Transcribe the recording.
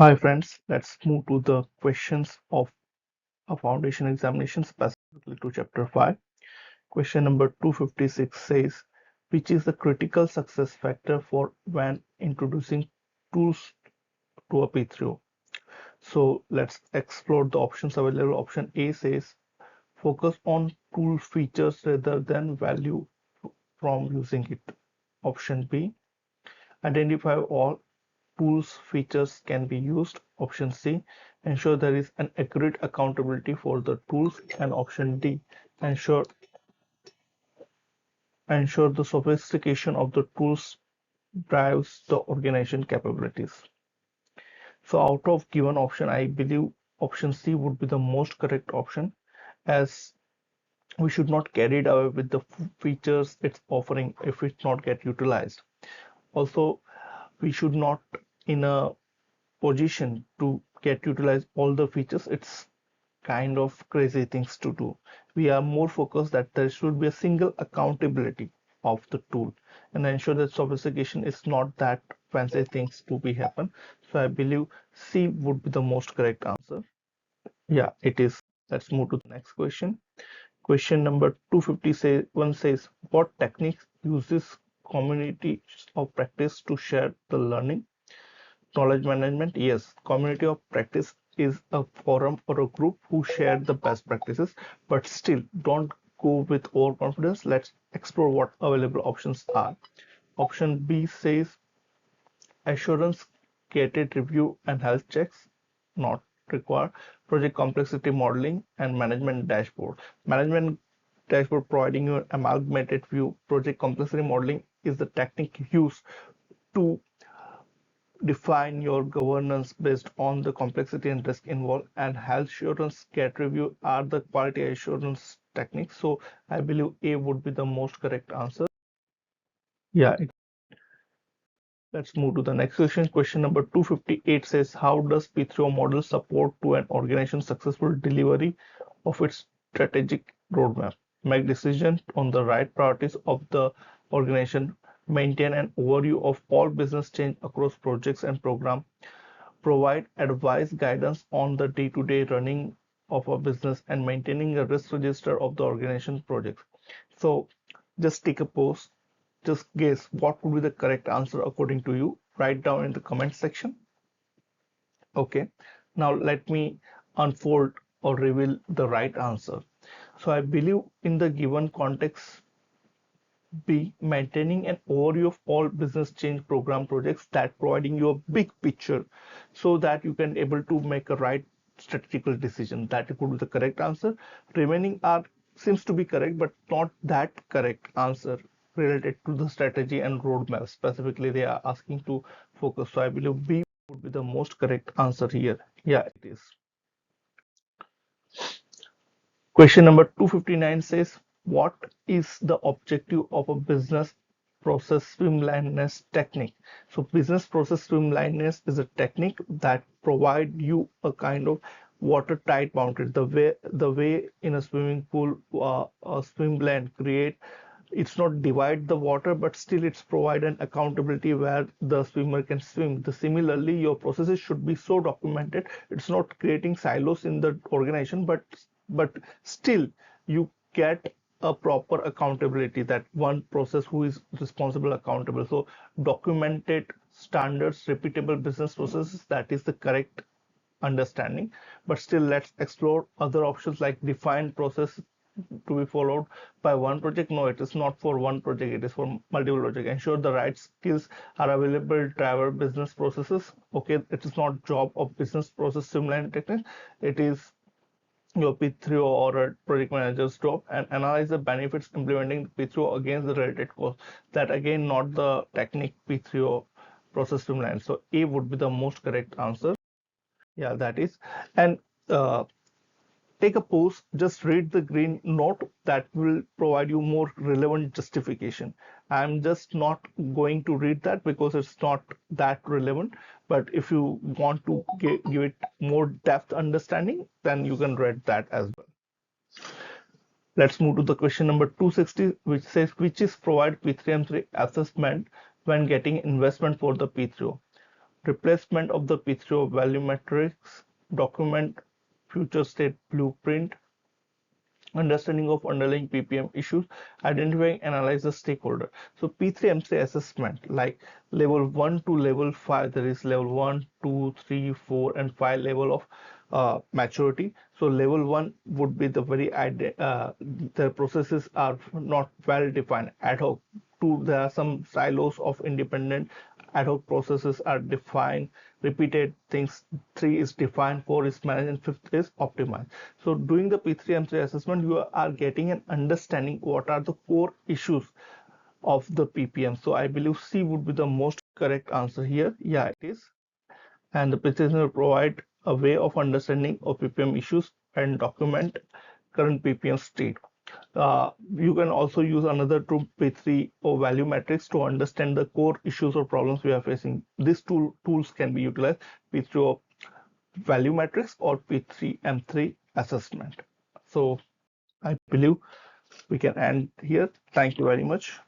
Hi friends, let's move to the questions of a foundation examination specifically to chapter 5. Question number 256 says, which is the critical success factor for when introducing tools to a P3O? So let's explore the options available. Option A says, focus on tool features rather than value from using it. Option B, identify all tools features can be used. Option C, ensure there is an accurate accountability for the tools. And option D, ensure the sophistication of the tools drives the organization capabilities. So out of given option, I believe option C would be the most correct option, as we should not carry it away with the features it's offering if it's not get utilized. Also, we should not in a position to get utilize all the features. It's kind of crazy things to do. We are more focused that there should be a single accountability of the tool and ensure that sophistication is not that fancy things to be happen. So I believe C would be the most correct answer. Yeah, it is. Let's move to the next question. Question number 251 says, what techniques uses communities of practice to share the learning? Knowledge management, yes. Community of practice is a forum or a group who share the best practices, but still don't go with overconfidence. Let's explore what available options are. Option B says assurance, gated review, and health checks, not required. Project complexity modeling and management dashboard. Management dashboard providing you an amalgamated view. Project complexity modeling is the technique used to define your governance based on the complexity and risk involved, and health assurance gate review are the quality assurance techniques. So I believe A would be the most correct answer. Yeah, let's move to the next question. Question number 258 says, how does P3O model support to an organization successful delivery of its strategic roadmap? Make decisions on the right priorities of the organization, maintain an overview of all business change across projects and programs, provide advice guidance on the day-to-day running of a business, and maintaining a risk register of the organization projects. So just take a pause, just guess what would be the correct answer according to you. Write down in the comment section. Okay, now let me unfold or reveal the right answer. So I believe in the given context, B, maintaining an overview of all business change program projects, that providing you a big picture so that you can able to make a right strategical decision. That could be the correct answer. Remaining are seems to be correct, but not that correct answer related to the strategy and roadmap. Specifically, they are asking to focus. So I believe B would be the most correct answer here. Yeah, it is. Question number 259 says, what is the objective of a business process streamlinedness technique? So business process streamlinedness is a technique that provide you a kind of watertight boundary. The way in a swimming pool, a swim lane create, it's not divide the water, but still it's provide an accountability where the swimmer can swim. Similarly, your processes should be so documented. It's not creating silos in the organization, but still you get a proper accountability, that one process who is responsible, accountable. So documented standards, repeatable business processes, that is the correct understanding. But still, let's explore other options like defined process to be followed by one project. No, it is not for one project, it is for multiple projects. Ensure the right skills are available, driver business processes. Okay, it is not job of business process streamline technique, it is your P3O or a project manager's job. And analyze the benefits implementing P3O against the related costs. That again not the technique P3O process streamline. So A would be the most correct answer. Yeah, that is. And take a pause, just read the green note, that will provide you more relevant justification. I'm just not going to read that because it's not that relevant, but if you want to give it more depth understanding, then you can read that as well. Let's move to the question number 260, which says, which is provide P3M3 assessment when getting investment for the P3O. replacement of the P3O value matrix, document future state blueprint, understanding of underlying PPM issues, identifying, analyze the stakeholder. So P3MC assessment, like level 1 to level 5, there is level 1, 2, 3, 4, and 5 level of maturity. So level 1 would be the their processes are not well defined, ad hoc. 2, there are some silos of independent ad hoc processes are defined, repeated things. 3 is defined, 4 is managed, and 5th is optimized. So doing the P3M3 assessment, you are getting an understanding what are the core issues of the PPM. So I believe C would be the most correct answer here. Yeah, it is. And the P3M will provide a way of understanding of PPM issues and document current PPM state. You can also use another tool, P3O value matrix, to understand the core issues or problems we are facing. These tools can be utilized, P3O value matrix or P3M3 assessment. So I believe we can end here. Thank you very much.